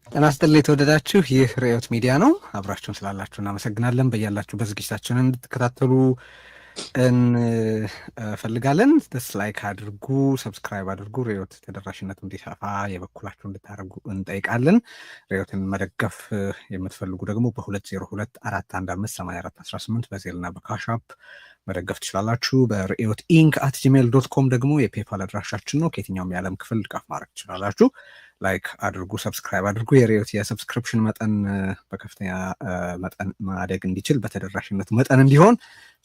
ጤና ይስጥልኝ የተወደዳችሁ፣ ይህ ርዕዮት ሚዲያ ነው። አብራችሁን ስላላችሁ እናመሰግናለን። በያላችሁ በዝግጅታችንን እንድትከታተሉ እንፈልጋለን። ላይክ አድርጉ፣ ሰብስክራይብ አድርጉ። ርዕዮት ተደራሽነቱ እንዲሰፋ የበኩላችሁ እንድታደርጉ እንጠይቃለን። ርዕዮትን መደገፍ የምትፈልጉ ደግሞ በ2024158418 በዜልና በካሻፕ መደገፍ ትችላላችሁ። በርዕዮት inc@gmail.com ደግሞ የፔፓል አድራሻችን ነው። ከየትኛውም የዓለም ክፍል ድጋፍ ማድረግ ትችላላችሁ። ላይክ አድርጉ፣ ሰብስክራይብ አድርጉ። የርዕዮት የሰብስክሪፕሽን መጠን በከፍተኛ መጠን ማደግ እንዲችል በተደራሽነቱ መጠን እንዲሆን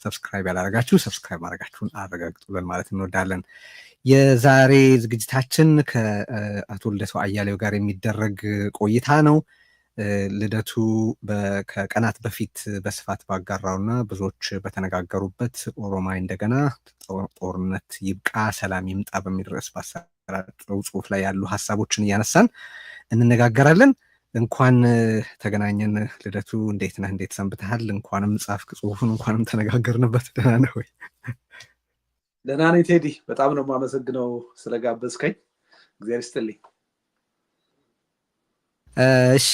ሰብስክራይብ ያላረጋችሁ ሰብስክራይብ ማድረጋችሁን አረጋግጡልን ማለት እንወዳለን። የዛሬ ዝግጅታችን ከአቶ ልደቱ አያሌው ጋር የሚደረግ ቆይታ ነው። ልደቱ ከቀናት በፊት በስፋት ባጋራውና ብዙዎች በተነጋገሩበት ኦሮማይ እንደገና ጦርነት ይብቃ ሰላም ይምጣ በሚል ርዕስ ባሰራጨው ጽሁፍ ላይ ያሉ ሀሳቦችን እያነሳን እንነጋገራለን። እንኳን ተገናኘን ልደቱ፣ እንዴት ነህ? እንዴት ሰንብተሃል? እንኳንም ጻፍክ ጽሁፉን፣ እንኳንም ተነጋገርንበት። ደህና ነህ ወይ? ደህና ነኝ ቴዲ፣ በጣም ነው የማመሰግነው ስለጋበዝከኝ። እግዚአብሔር ይስጥልኝ። እሺ፣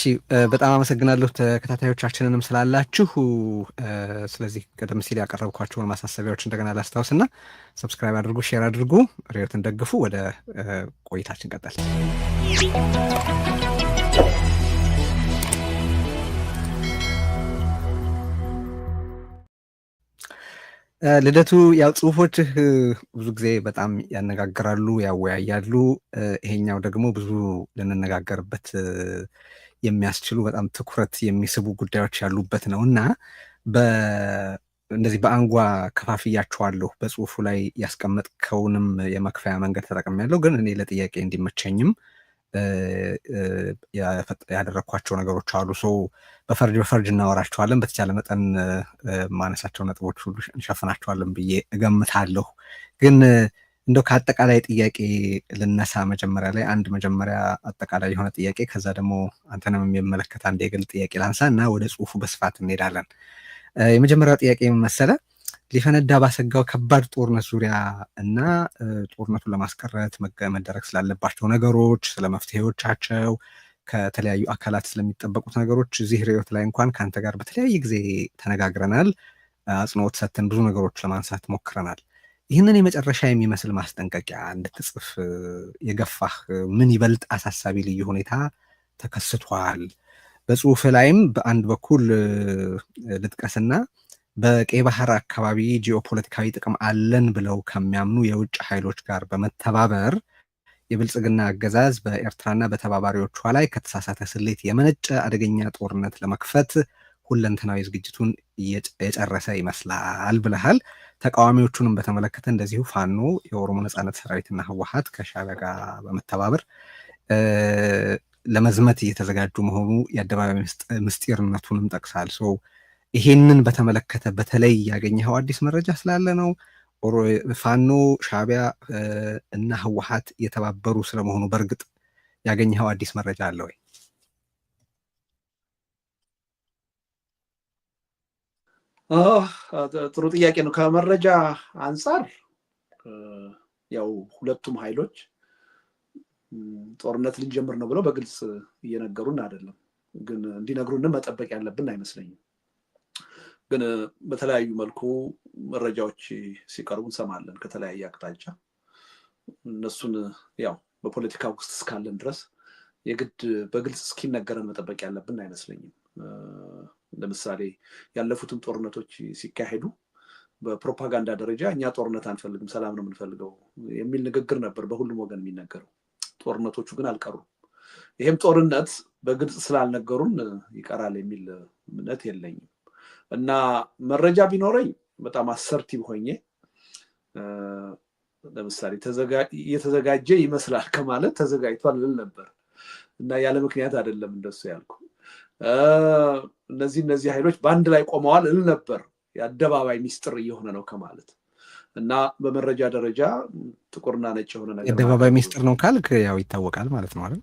በጣም አመሰግናለሁ ተከታታዮቻችንንም ስላላችሁ። ስለዚህ ቀደም ሲል ያቀረብኳቸውን ማሳሰቢያዎች እንደገና ላስታውስና ሰብስክራይብ አድርጉ፣ ሼር አድርጉ፣ ርዕዮትን ደግፉ። ወደ ቆይታችን ቀጠል። ልደቱ፣ ያው ጽሁፎችህ ብዙ ጊዜ በጣም ያነጋግራሉ፣ ያወያያሉ። ይሄኛው ደግሞ ብዙ ልንነጋገርበት የሚያስችሉ በጣም ትኩረት የሚስቡ ጉዳዮች ያሉበት ነው እና እንደዚህ በአንጓ ከፋፍያቸዋለሁ። በጽሁፉ ላይ ያስቀመጥከውንም የመክፈያ መንገድ ተጠቅሜያለሁ፣ ግን እኔ ለጥያቄ እንዲመቸኝም ያደረግኳቸው ነገሮች አሉ። ሰው በፈርጅ እናወራቸዋለን። በተቻለ መጠን ማነሳቸው ነጥቦች ሁሉ እንሸፍናቸዋለን ብዬ እገምታለሁ። ግን እንደው ከአጠቃላይ ጥያቄ ልነሳ። መጀመሪያ ላይ አንድ መጀመሪያ አጠቃላይ የሆነ ጥያቄ፣ ከዛ ደግሞ አንተንም የሚመለከት አንድ የግል ጥያቄ ላንሳ እና ወደ ጽሁፉ በስፋት እንሄዳለን። የመጀመሪያው ጥያቄ መሰለ ሊፈነዳ ባሰጋው ከባድ ጦርነት ዙሪያ እና ጦርነቱን ለማስቀረት መደረግ ስላለባቸው ነገሮች፣ ስለ መፍትሄዎቻቸው፣ ከተለያዩ አካላት ስለሚጠበቁት ነገሮች እዚህ ርዕዮት ላይ እንኳን ከአንተ ጋር በተለያየ ጊዜ ተነጋግረናል። አጽንኦት ሰጥተን ብዙ ነገሮች ለማንሳት ሞክረናል። ይህንን የመጨረሻ የሚመስል ማስጠንቀቂያ እንድትጽፍ የገፋህ ምን ይበልጥ አሳሳቢ ልዩ ሁኔታ ተከስቷል? በጽሁፍ ላይም በአንድ በኩል ልጥቀስና በቀይ ባህር አካባቢ ጂኦፖለቲካዊ ጥቅም አለን ብለው ከሚያምኑ የውጭ ኃይሎች ጋር በመተባበር የብልጽግና አገዛዝ በኤርትራና በተባባሪዎቿ ላይ ከተሳሳተ ስሌት የመነጨ አደገኛ ጦርነት ለመክፈት ሁለንተናዊ ዝግጅቱን የጨረሰ ይመስላል ብለሃል። ተቃዋሚዎቹንም በተመለከተ እንደዚሁ ፋኖ፣ የኦሮሞ ነጻነት ሰራዊትና ህወሓት ከሻዕቢያ ጋር በመተባበር ለመዝመት እየተዘጋጁ መሆኑ የአደባባይ ምስጢርነቱንም ጠቅሳል። ይሄንን በተመለከተ በተለይ ያገኘኸው አዲስ መረጃ ስላለ ነው? ፋኖ፣ ሻዕቢያ እና ህወሓት የተባበሩ ስለመሆኑ በእርግጥ ያገኘኸው አዲስ መረጃ አለ ወይ? ጥሩ ጥያቄ ነው። ከመረጃ አንጻር ያው ሁለቱም ኃይሎች ጦርነት ልንጀምር ነው ብለው በግልጽ እየነገሩን አይደለም፣ ግን እንዲነግሩን መጠበቅ ያለብን አይመስለኝም። ግን በተለያዩ መልኩ መረጃዎች ሲቀርቡ እንሰማለን ከተለያየ አቅጣጫ። እነሱን ያው በፖለቲካ ውስጥ እስካለን ድረስ የግድ በግልጽ እስኪነገረን መጠበቅ ያለብን አይመስለኝም። ለምሳሌ ያለፉትም ጦርነቶች ሲካሄዱ በፕሮፓጋንዳ ደረጃ እኛ ጦርነት አንፈልግም፣ ሰላም ነው የምንፈልገው የሚል ንግግር ነበር በሁሉም ወገን የሚነገረው። ጦርነቶቹ ግን አልቀሩም። ይሄም ጦርነት በግልጽ ስላልነገሩን ይቀራል የሚል እምነት የለኝም። እና መረጃ ቢኖረኝ በጣም አሰርቲቭ ሆኜ ለምሳሌ እየተዘጋጀ ይመስላል ከማለት ተዘጋጅቷል ልል ነበር። እና ያለ ምክንያት አይደለም እንደሱ ያልኩ። እነዚህ ኃይሎች በአንድ ላይ ቆመዋል እል ነበር፣ የአደባባይ ሚስጥር እየሆነ ነው ከማለት። እና በመረጃ ደረጃ ጥቁርና ነጭ የሆነ ነገር የአደባባይ ሚስጥር ነው ካልክ ያው ይታወቃል ማለት ነው አይደል?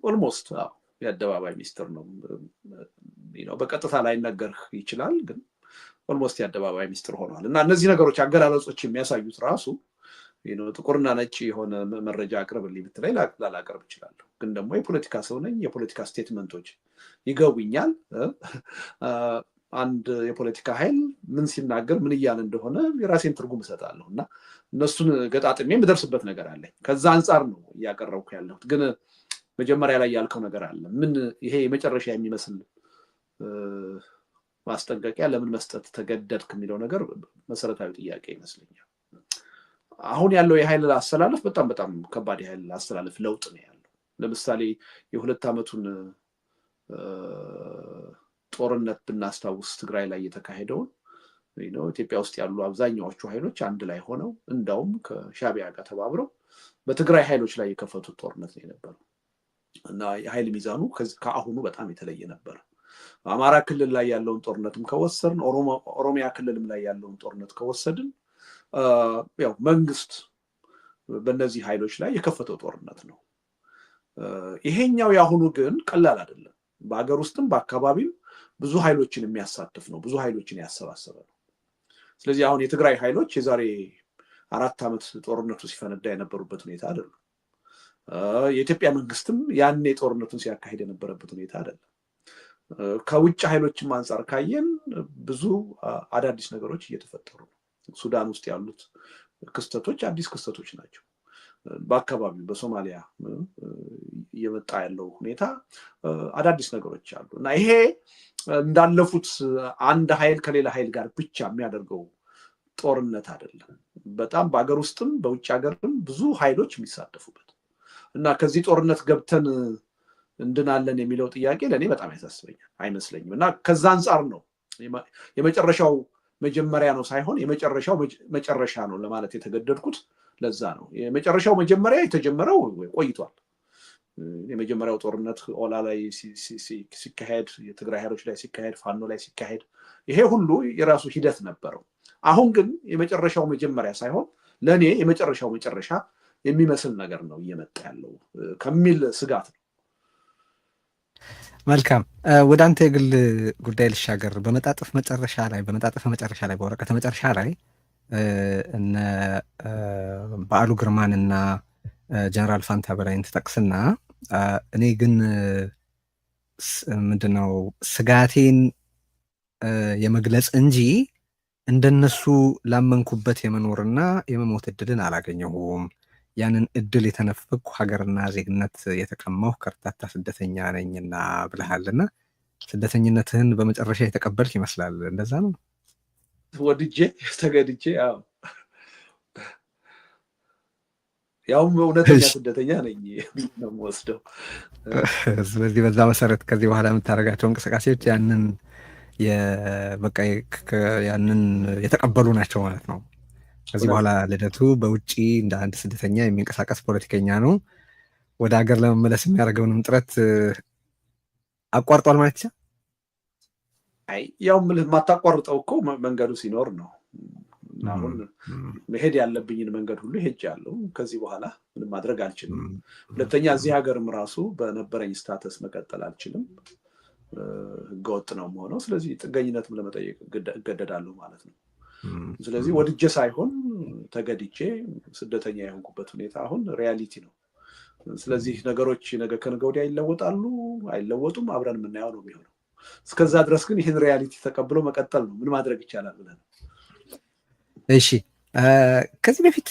ኦልሞስት የአደባባይ ሚስጥር ነው። በቀጥታ ላይ ነገርህ ይችላል፣ ግን ኦልሞስት የአደባባይ ሚስጥር ሆኗል። እና እነዚህ ነገሮች አገላለጾች የሚያሳዩት ራሱ ጥቁርና ነጭ የሆነ መረጃ አቅርብልኝ ብትለኝ ላላቀርብ እችላለሁ። ግን ደግሞ የፖለቲካ ሰው ነኝ። የፖለቲካ ስቴትመንቶች ይገቡኛል። አንድ የፖለቲካ ኃይል ምን ሲናገር ምን እያለ እንደሆነ የራሴን ትርጉም እሰጣለሁ እና እነሱን ገጣጥሜ የምደርስበት ነገር አለኝ። ከዛ አንጻር ነው እያቀረብኩ ያለሁት። ግን መጀመሪያ ላይ ያልከው ነገር አለ። ምን ይሄ የመጨረሻ የሚመስል ማስጠንቀቂያ ለምን መስጠት ተገደድክ የሚለው ነገር መሰረታዊ ጥያቄ ይመስለኛል። አሁን ያለው የኃይል አስተላለፍ በጣም በጣም ከባድ የኃይል አስተላለፍ ለውጥ ነው ያለው። ለምሳሌ የ2 ዓመቱን ጦርነት ብናስታውስ ትግራይ ላይ የተካሄደውን ኢትዮጵያ ውስጥ ያሉ አብዛኛዎቹ ኃይሎች አንድ ላይ ሆነው እንዳውም ከሻቢያ ጋር ተባብረው በትግራይ ኃይሎች ላይ የከፈቱት ጦርነት ነው የነበረው እና የኃይል ሚዛኑ ከአሁኑ በጣም የተለየ ነበር። አማራ ክልል ላይ ያለውን ጦርነትም ከወሰድን፣ ኦሮሚያ ክልልም ላይ ያለውን ጦርነት ከወሰድን ያው መንግስት በእነዚህ ኃይሎች ላይ የከፈተው ጦርነት ነው። ይሄኛው ያሁኑ ግን ቀላል አይደለም። በአገር ውስጥም በአካባቢም ብዙ ኃይሎችን የሚያሳትፍ ነው። ብዙ ኃይሎችን ያሰባሰበ ነው። ስለዚህ አሁን የትግራይ ኃይሎች የዛሬ 4 ዓመት ጦርነቱ ሲፈነዳ የነበሩበት ሁኔታ አይደለም። የኢትዮጵያ መንግስትም ያኔ ጦርነቱን ሲያካሂድ የነበረበት ሁኔታ አይደለም። ከውጭ ኃይሎችም አንጻር ካየን ብዙ አዳዲስ ነገሮች እየተፈጠሩ ነው። ሱዳን ውስጥ ያሉት ክስተቶች አዲስ ክስተቶች ናቸው። በአካባቢው በሶማሊያ እየመጣ ያለው ሁኔታ አዳዲስ ነገሮች አሉ እና ይሄ እንዳለፉት አንድ ኃይል ከሌላ ኃይል ጋር ብቻ የሚያደርገው ጦርነት አይደለም። በጣም በአገር ውስጥም በውጭ ሀገርም ብዙ ኃይሎች የሚሳተፉበት እና ከዚህ ጦርነት ገብተን እንድናለን የሚለው ጥያቄ ለእኔ በጣም ያሳስበኛል አይመስለኝም። እና ከዛ አንጻር ነው የመጨረሻው መጀመሪያ ነው ሳይሆን የመጨረሻው መጨረሻ ነው ለማለት የተገደድኩት። ለዛ ነው የመጨረሻው መጀመሪያ የተጀመረው ቆይቷል። የመጀመሪያው ጦርነት ኦላ ላይ ሲካሄድ፣ የትግራይ ኃይሎች ላይ ሲካሄድ፣ ፋኖ ላይ ሲካሄድ ይሄ ሁሉ የራሱ ሂደት ነበረው። አሁን ግን የመጨረሻው መጀመሪያ ሳይሆን ለእኔ የመጨረሻው መጨረሻ የሚመስል ነገር ነው እየመጣ ያለው ከሚል ስጋት ነው። መልካም፣ ወደ አንተ የግል ጉዳይ ልሻገር። በመጣጥፍ መጨረሻ ላይ በወረቀት መጨረሻ ላይ እነ በዓሉ ግርማን እና ጀነራል ፋንታ በላይን ትጠቅስና እኔ ግን ምንድነው ስጋቴን የመግለጽ እንጂ እንደነሱ ላመንኩበት የመኖርና የመሞት እድልን አላገኘሁም። ያንን እድል የተነፈኩ ሀገርና ዜግነት የተቀማሁ ከርታታ ስደተኛ ነኝና ብለሃልና ስደተኝነትህን በመጨረሻ የተቀበልክ ይመስላል። እንደዛ ነው? ወድጄ ተገድጄ ያውም እውነተኛ ስደተኛ ነኝ ነው የምወስደው። ስለዚህ በዛ መሰረት ከዚህ በኋላ የምታደርጋቸው እንቅስቃሴዎች ያንን የተቀበሉ ናቸው ማለት ነው። ከዚህ በኋላ ልደቱ በውጭ እንደ አንድ ስደተኛ የሚንቀሳቀስ ፖለቲከኛ ነው። ወደ ሀገር ለመመለስ የሚያደርገውንም ጥረት አቋርጧል ማለት ይቻላል? አይ ያው የማታቋርጠው እኮ መንገዱ ሲኖር ነው። አሁን መሄድ ያለብኝን መንገድ ሁሉ ሄጃለሁ። ከዚህ በኋላ ምንም ማድረግ አልችልም። ሁለተኛ እዚህ ሀገርም ራሱ በነበረኝ ስታተስ መቀጠል አልችልም። ህገወጥ ነው የምሆነው። ስለዚህ ጥገኝነትም ለመጠየቅ እገደዳለሁ ማለት ነው። ስለዚህ ወድጄ ሳይሆን ተገድጄ ስደተኛ የሆንኩበት ሁኔታ አሁን ሪያሊቲ ነው። ስለዚህ ነገሮች ነገ ከነገ ወዲያ ይለወጣሉ አይለወጡም አብረን የምናየው ነው የሚሆነው። እስከዛ ድረስ ግን ይህን ሪያሊቲ ተቀብሎ መቀጠል ነው። ምን ማድረግ ይቻላል ብለን። እሺ፣ ከዚህ በፊት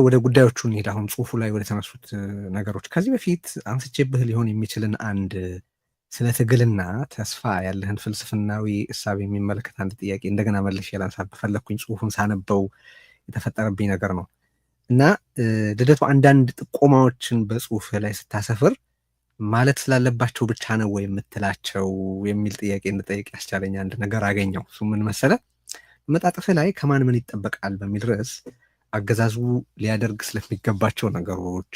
ወደ ጉዳዮቹ እንሂድ። አሁን ጽሁፉ ላይ ወደ ተነሱት ነገሮች ከዚህ በፊት አንስቼብህ ሊሆን የሚችልን አንድ ስለ ትግልና ተስፋ ያለህን ፍልስፍናዊ እሳቤ የሚመለከት አንድ ጥያቄ እንደገና መልሼ ላንሳት በፈለኩኝ። ጽሁፉን ሳነበው የተፈጠረብኝ ነገር ነው እና ልደቱ አንዳንድ ጥቆማዎችን በጽሁፍ ላይ ስታሰፍር ማለት ስላለባቸው ብቻ ነው ወይ የምትላቸው የሚል ጥያቄ እንድጠይቅ ያስቻለኝ አንድ ነገር አገኘው። እሱ ምን መሰለ? መጣጥፍ ላይ ከማን ምን ይጠበቃል በሚል ርዕስ አገዛዙ ሊያደርግ ስለሚገባቸው ነገሮች፣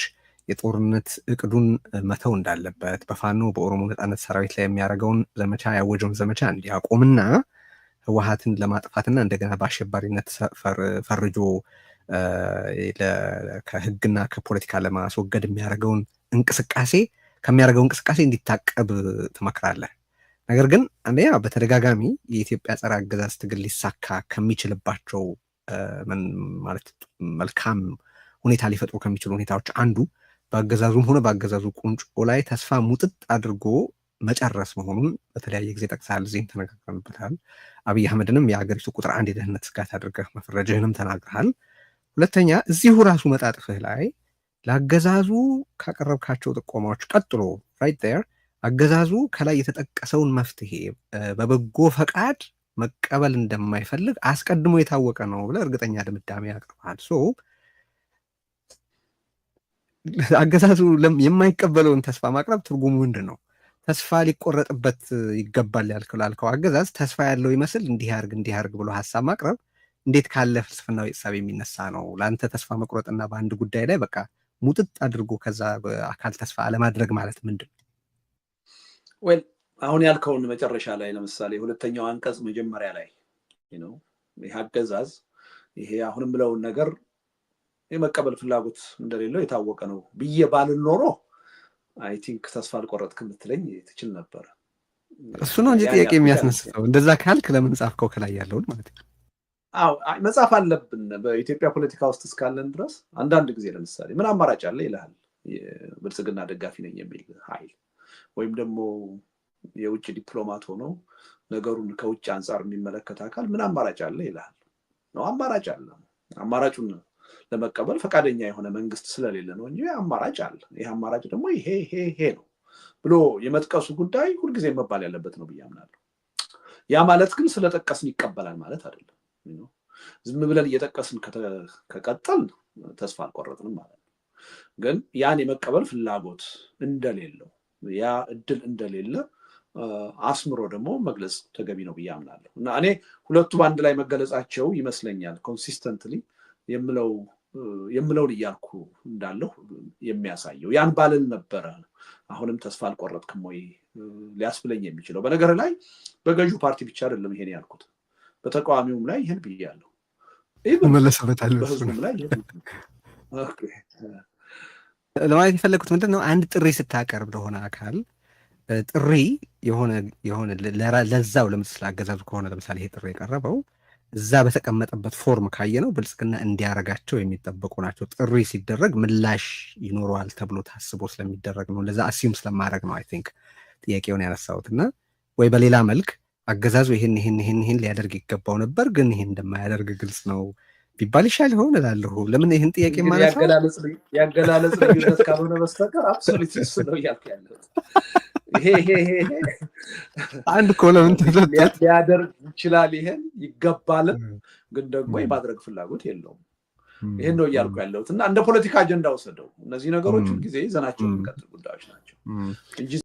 የጦርነት እቅዱን መተው እንዳለበት፣ በፋኖ በኦሮሞ ነጻነት ሰራዊት ላይ የሚያደርገውን ዘመቻ ያወጀውን ዘመቻ እንዲያቆምና ህወሓትን ለማጥፋትና እንደገና በአሸባሪነት ፈርጆ ከህግና ከፖለቲካ ለማስወገድ ከሚያደርገው እንቅስቃሴ እንዲታቀብ ትመክራለህ። ነገር ግን አንደኛ በተደጋጋሚ የኢትዮጵያ ጸረ አገዛዝ ትግል ሊሳካ ከሚችልባቸው ማለት መልካም ሁኔታ ሊፈጥሩ ከሚችሉ ሁኔታዎች አንዱ በአገዛዙም ሆነ በአገዛዙ ቁንጮ ላይ ተስፋ ሙጥጥ አድርጎ መጨረስ መሆኑን በተለያየ ጊዜ ጠቅሳል። እዚህም ተነጋግረንበታል። አብይ አህመድንም የሀገሪቱ ቁጥር 1 የደህንነት ስጋት አድርገህ መፈረጅህንም ተናግረሃል። ሁለተኛ እዚሁ ራሱ መጣጥፍህ ላይ ለአገዛዙ ካቀረብካቸው ጥቆማዎች ቀጥሎ ራይት ዴር አገዛዙ ከላይ የተጠቀሰውን መፍትሄ በበጎ ፈቃድ መቀበል እንደማይፈልግ አስቀድሞ የታወቀ ነው ብለህ እርግጠኛ ድምዳሜ ያቀርባል። አገዛዙ የማይቀበለውን ተስፋ ማቅረብ ትርጉሙ ምንድን ነው? ተስፋ ሊቆረጥበት ይገባል ላልከው አገዛዝ ተስፋ ያለው ይመስል እንዲህ ያርግ ብሎ ሀሳብ ማቅረብ እንዴት ካለ ፍልስፍናዊ ሀሳብ የሚነሳ ነው? ለአንተ ተስፋ መቁረጥና በአንድ ጉዳይ ላይ በቃ ሙጥጥ አድርጎ ከዛ አካል ተስፋ አለማድረግ ማለት ምንድን ነው? ወይ አሁን ያልከውን መጨረሻ ላይ ለምሳሌ ሁለተኛው አንቀጽ መጀመሪያ ላይ ይሄ አገዛዝ ይሄ አሁንም ብለውን ነገር የመቀበል ፍላጎት እንደሌለው የታወቀ ነው ብዬ ባልን ኖሮ አይ ቲንክ ተስፋ አልቆረጥክም ልትለኝ ትችል ነበር። እሱ ነው እንጂ ጥያቄ የሚያስነስተው። እንደዛ ካልክ ለምን ጻፍከው ከላይ ያለውን ማለት ነው? መጻፍ አለብን። በኢትዮጵያ ፖለቲካ ውስጥ እስካለን ድረስ አንዳንድ ጊዜ ለምሳሌ ምን አማራጭ አለ ይልሃል ብልጽግና ደጋፊ ነኝ የሚል ኃይል ወይም ደግሞ የውጭ ዲፕሎማት ሆኖ ነገሩን ከውጭ አንጻር የሚመለከት አካል ምን አማራጭ አለ ይልሃል። ነው አማራጭ አለ። አማራጩን ለመቀበል ፈቃደኛ የሆነ መንግስት ስለሌለ ነው እንጂ አማራጭ አለ። ይሄ አማራጭ ደግሞ ይሄ ነው ብሎ የመጥቀሱ ጉዳይ ሁልጊዜ መባል ያለበት ነው ብዬ አምናለሁ። ያ ማለት ግን ስለጠቀስን ይቀበላል ማለት አይደለም። ዝም ብለን እየጠቀስን ከቀጠል ተስፋ አልቆረጥንም ማለት ነው። ግን ያን የመቀበል ፍላጎት እንደሌለው ያ እድል እንደሌለ አስምሮ ደግሞ መግለጽ ተገቢ ነው ብዬ አምናለሁ። እና እኔ ሁለቱ በአንድ ላይ መገለጻቸው ይመስለኛል ኮንሲስተንትሊ የምለውን እያልኩ እንዳለሁ የሚያሳየው። ያን ባልን ነበረ አሁንም ተስፋ አልቆረጥክም ወይ ሊያስብለኝ የሚችለው። በነገር ላይ በገዢው ፓርቲ ብቻ አይደለም ይሄን ያልኩት፣ በተቃዋሚውም ላይ ይሄን ብያለሁ። በህዝቡም ላይ ለማለት የፈለጉት ምንድን ነው? አንድ ጥሪ ስታቀርብ ለሆነ አካል ጥሪ የሆነ ለዛው ለምሳሌ አገዛዙ ከሆነ ለምሳሌ ይሄ ጥሪ የቀረበው እዛ በተቀመጠበት ፎርም ካየነው ብልጽግና እንዲያረጋቸው የሚጠበቁ ናቸው። ጥሪ ሲደረግ ምላሽ ይኖረዋል ተብሎ ታስቦ ስለሚደረግ ነው። ለዛ አሲዩም ስለማድረግ ነው አይ ቲንክ ጥያቄውን ያነሳሁት። እና ወይ በሌላ መልክ አገዛዙ ይሄን ሊያደርግ ይገባው ነበር ግን ይሄን እንደማያደርግ ግልጽ ነው ቢባል ይሻል ይሆን እላለሁ። ለምን ይሄን ጥያቄ ማለት ነው ያገላለጽ ልዩነት ካልሆነ በስተቀር አብሶሉት እሱ ነው እያልኩ ያለሁት። ይሄ አንድ ኮለም ሊያደርግ ይችላል ይሄን ይገባልም ግን ደግሞ የማድረግ ፍላጎት የለውም። ይሄን ነው እያልኩ ያለሁት። እና እንደ ፖለቲካ አጀንዳ ወሰደው። እነዚህ ነገሮች ጊዜ ይዘናቸው የሚቀጥል ጉዳዮች ናቸው እንጂ